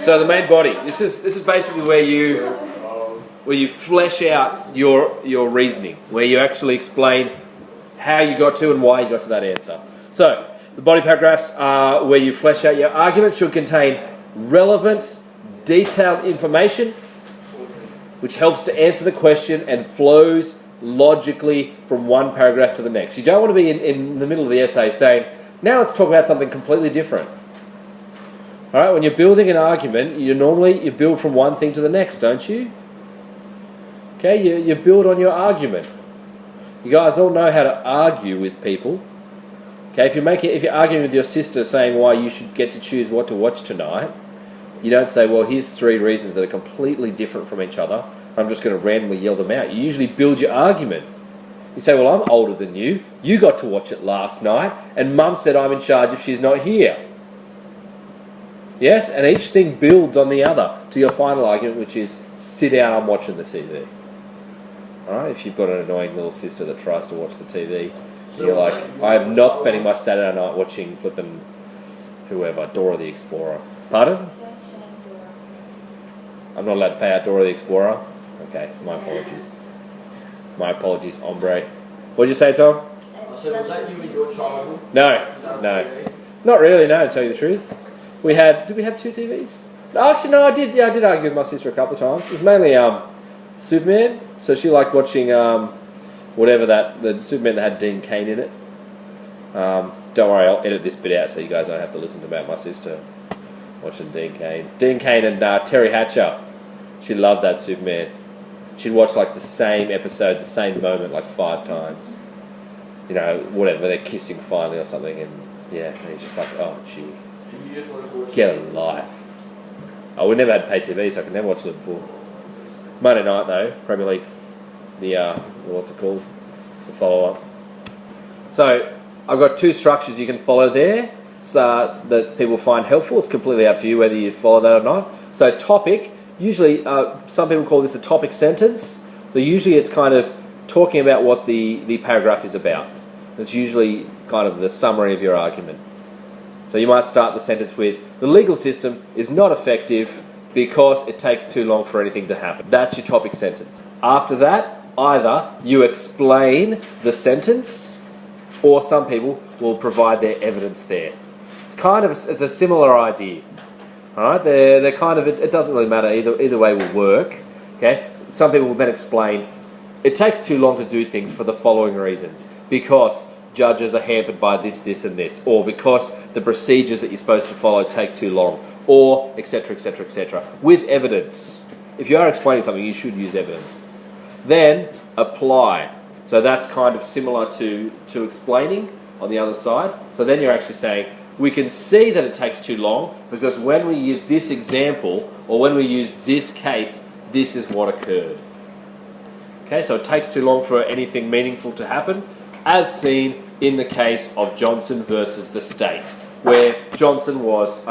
So the main body. This is basically where you flesh out your reasoning, where you actually explain how you got to and why you got to that answer. So the body paragraphs are where you flesh out your argument. Should contain relevant, detailed information, which helps to answer the question and flows logically from one paragraph to the next. You don't want to be in the middle of the essay saying, now let's talk about something completely different. All right, when you're building an argument, you build from one thing to the next, don't you? Okay, you build on your argument. You guys all know how to argue with people. Okay, if you're arguing with your sister saying why you should get to choose what to watch tonight, you don't say, well, here's 3 reasons that are completely different from each other. I'm just going to randomly yell them out. You usually build your argument. You say, well, I'm older than you. You got to watch it last night, and Mum said I'm in charge if she's not here. Yes, and each thing builds on the other to your final argument, which is, sit down, I'm watching the TV. Alright, if you've got an annoying little sister that tries to watch the TV, you're like, I am not spending my Saturday night watching flipping whoever, Dora the Explorer. Pardon? I'm not allowed to pay out Dora the Explorer? Okay, my apologies. My apologies, hombre. What did you say, Tom? So was that you in your childhood? No. Not really, no, to tell you the truth. Did we have 2 TVs? No, actually, no, I did argue with my sister a couple of times. It was mainly Superman. So she liked watching the Superman that had Dean Cain in it. Don't worry, I'll edit this bit out so you guys don't have to listen about my sister watching Dean Cain. Dean Cain and Terry Hatcher. She loved that Superman. She'd watch like the same episode, the same moment like 5 times. You know, whatever, they're kissing finally or something, and yeah, and he's just like, oh gee, get a life. Oh, we never had pay TV, so I could never watch Liverpool. Monday night though, Premier League, what's it called? The follow-up. So, I've got 2 structures you can follow there, so that people find helpful. It's completely up to you whether you follow that or not. So topic, usually some people call this a topic sentence. So usually it's kind of talking about what the paragraph is about. It's usually kind of the summary of your argument. So you might start the sentence with, the legal system is not effective because it takes too long for anything to happen. That's your topic sentence. After that, either you explain the sentence, or some people will provide their evidence there. It's a similar idea. Alright, they're kind of, it doesn't really matter, either way will work. Okay? Some people will then explain, it takes too long to do things for the following reasons. Because judges are hampered by this, this and this, or because the procedures that you're supposed to follow take too long, or etc, etc, etc. With evidence. If you are explaining something, you should use evidence. Then, apply. So that's kind of similar to explaining on the other side. So then you're actually saying, we can see that it takes too long because when we use this example, or when we use this case, this is what occurred. Okay, so it takes too long for anything meaningful to happen, as seen in the case of Johnson versus the state, where Johnson was,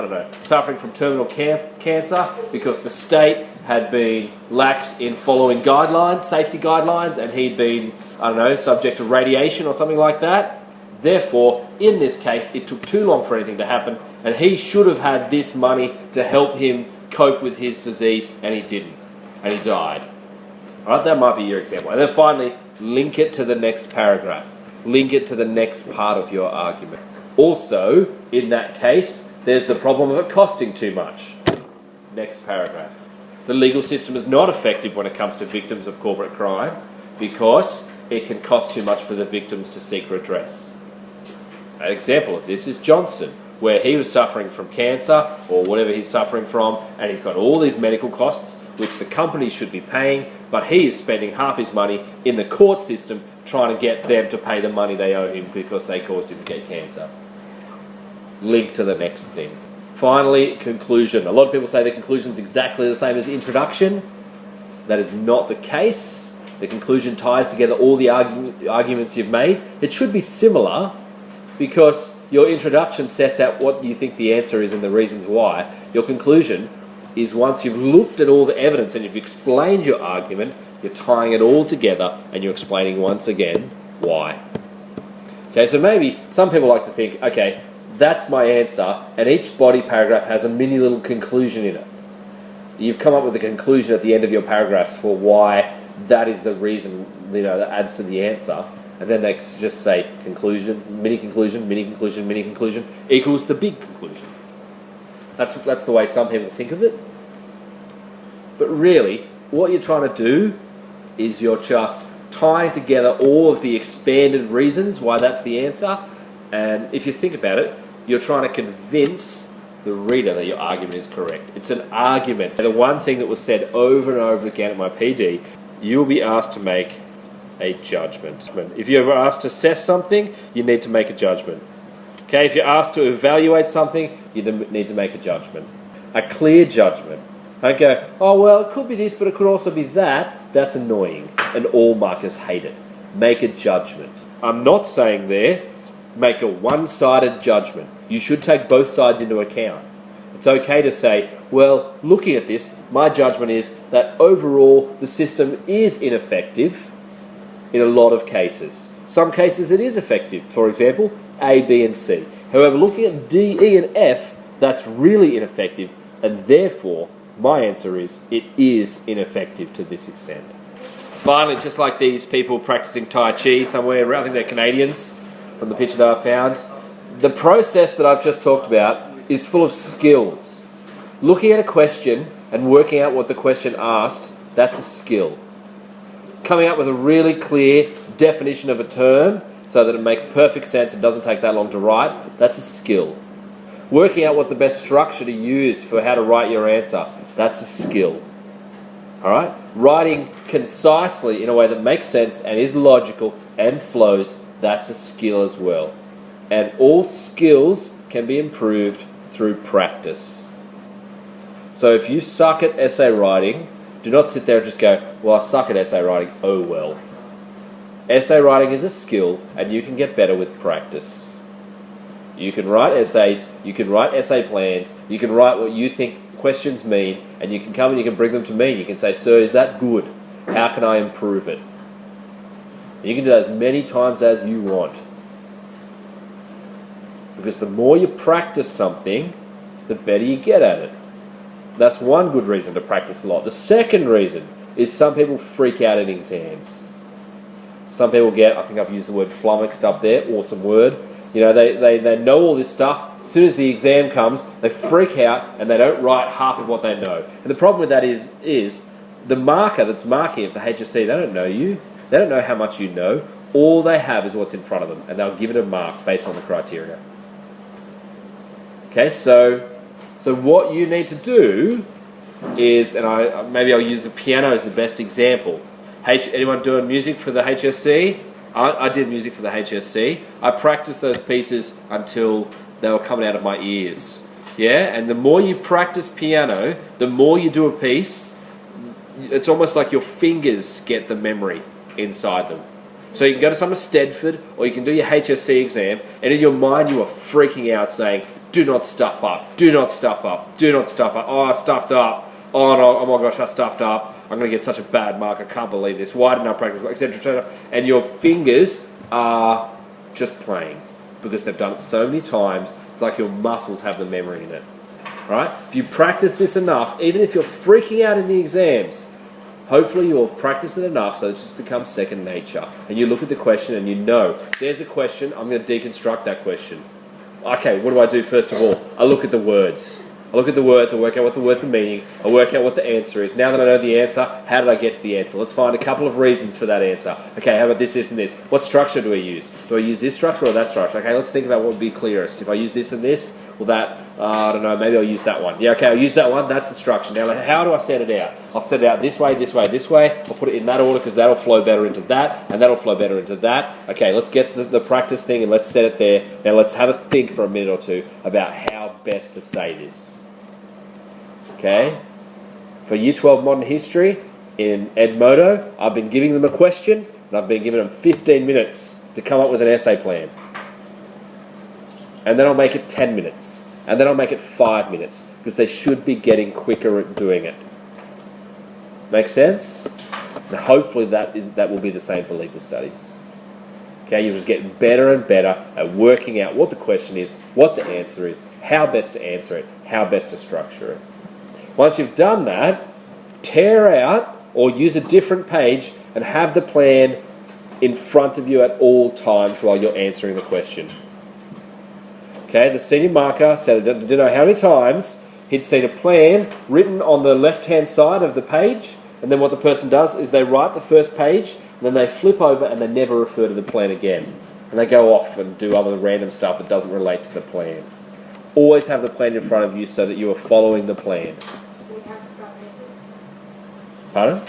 suffering from terminal cancer because the state had been lax in following guidelines, safety guidelines, and he'd been, subject to radiation or something like that. Therefore, in this case, it took too long for anything to happen, and he should have had this money to help him cope with his disease, and he didn't, and he died. Alright, that might be your example. And then finally, link it to the next paragraph. Link it to the next part of your argument. Also, in that case, there's the problem of it costing too much. Next paragraph. The legal system is not effective when it comes to victims of corporate crime because it can cost too much for the victims to seek redress. An example of this is Johnson, where he was suffering from cancer or whatever he's suffering from, and he's got all these medical costs which the company should be paying, but he is spending half his money in the court system trying to get them to pay the money they owe him because they caused him to get cancer. Link to the next thing. Finally, conclusion. A lot of people say the conclusion is exactly the same as the introduction. That is not the case. The conclusion ties together all the arguments you've made. It should be similar because your introduction sets out what you think the answer is and the reasons why. Your conclusion is once you've looked at all the evidence and you've explained your argument, you're tying it all together and you're explaining once again why. Okay, so maybe some people like to think, okay, That's my answer, and each body paragraph has a mini little conclusion in it. You've come up with a conclusion at the end of your paragraphs for why that is the reason, that adds to the answer. And then they just say conclusion, mini conclusion, mini conclusion, mini conclusion equals the big conclusion. That's the way some people think of it. But really, what you're trying to do is you're just tying together all of the expanded reasons why that's the answer. And if you think about it, you're trying to convince the reader that your argument is correct. It's an argument. And the one thing that was said over and over again at my PD, you will be asked to make a judgment. If you're asked to assess something, you need to make a judgment. Okay, if you're asked to evaluate something, you need to make a judgment. A clear judgment. Don't go, oh well, it could be this, but it could also be that. That's annoying, and all markers hate it. Make a judgment. I'm not saying there, make a one-sided judgment. You should take both sides into account. It's okay to say, well, looking at this, my judgment is that overall the system is ineffective in a lot of cases. Some cases it is effective. For example, A, B, and C. However, looking at D, E, and F, that's really ineffective, and therefore my answer is it is ineffective to this extent. Finally, just like these people practicing Tai Chi somewhere around, I think they're Canadians from the picture that I found, the process that I've just talked about is full of skills. Looking at a question and working out what the question asked, that's a skill. Coming up with a really clear definition of a term so that it makes perfect sense and doesn't take that long to write, that's a skill. Working out what the best structure to use for how to write your answer, that's a skill. Alright? Writing concisely in a way that makes sense and is logical and flows, that's a skill as well. And all skills can be improved through practice. So if you suck at essay writing, do not sit there and just go, well, I suck at essay writing, oh well. Essay writing is a skill, and you can get better with practice. You can write essays, you can write essay plans, you can write what you think questions mean, and you can come and you can bring them to me, and you can say, sir, is that good? How can I improve it? You can do that as many times as you want. Because the more you practice something, the better you get at it. That's one good reason to practice a lot. The second reason is some people freak out in exams. Some people get, I think I've used the word flummoxed up there, awesome word. They know all this stuff. As soon as the exam comes, they freak out and they don't write half of what they know. And the problem with that is the marker that's marking of the HSC, they don't know you. They don't know how much you know. All they have is what's in front of them, and they'll give it a mark based on the criteria. Okay, so what you need to do is, and maybe I'll use the piano as the best example. Anyone doing music for the HSC? I did music for the HSC. I practiced those pieces until they were coming out of my ears. Yeah, and the more you practice piano, the more you do a piece, it's almost like your fingers get the memory inside them. So you can go to some of Stedford, or you can do your HSC exam, and in your mind you are freaking out saying, do not stuff up, do not stuff up, do not stuff up, oh I stuffed up, oh no, oh my gosh I stuffed up, I'm going to get such a bad mark, I can't believe this, why didn't I practice, etc, etc. And your fingers are just playing, because they've done it so many times, it's like your muscles have the memory in it. Right? If you practice this enough, even if you're freaking out in the exams, hopefully you'll have practiced it enough so it just becomes second nature. And you look at the question and you know, there's a question, I'm going to deconstruct that question. Okay, what do I do first of all? I look at the words. I look at the words, I work out what the words are meaning, I work out what the answer is. Now that I know the answer, how did I get to the answer? Let's find a couple of reasons for that answer. Okay, how about this, this, and this? What structure do I use? Do I use this structure or that structure? Okay, let's think about what would be clearest. If I use this and this, well that, I don't know, maybe I'll use that one. Yeah, okay, I'll use that one, that's the structure. Now, how do I set it out? I'll set it out this way, this way, this way. I'll put it in that order because that'll flow better into that, and that'll flow better into that. Okay, let's get the practice thing and let's set it there. Now let's have a think for a minute or two about how best to say this. Okay, for Year 12 Modern History in Edmodo, I've been giving them a question and I've been giving them 15 minutes to come up with an essay plan. And then I'll make it 10 minutes. And then I'll make it 5 minutes because they should be getting quicker at doing it. Make sense? And hopefully that will be the same for legal studies. Okay, you're just getting better and better at working out what the question is, what the answer is, how best to answer it, how best to structure it. Once you've done that, tear out or use a different page and have the plan in front of you at all times while you're answering the question. Okay, the senior marker said I didn't know how many times he'd seen a plan written on the left-hand side of the page, and then what the person does is they write the first page, and then they flip over and they never refer to the plan again. And they go off and do other random stuff that doesn't relate to the plan. Always have the plan in front of you so that you are following the plan. Pardon?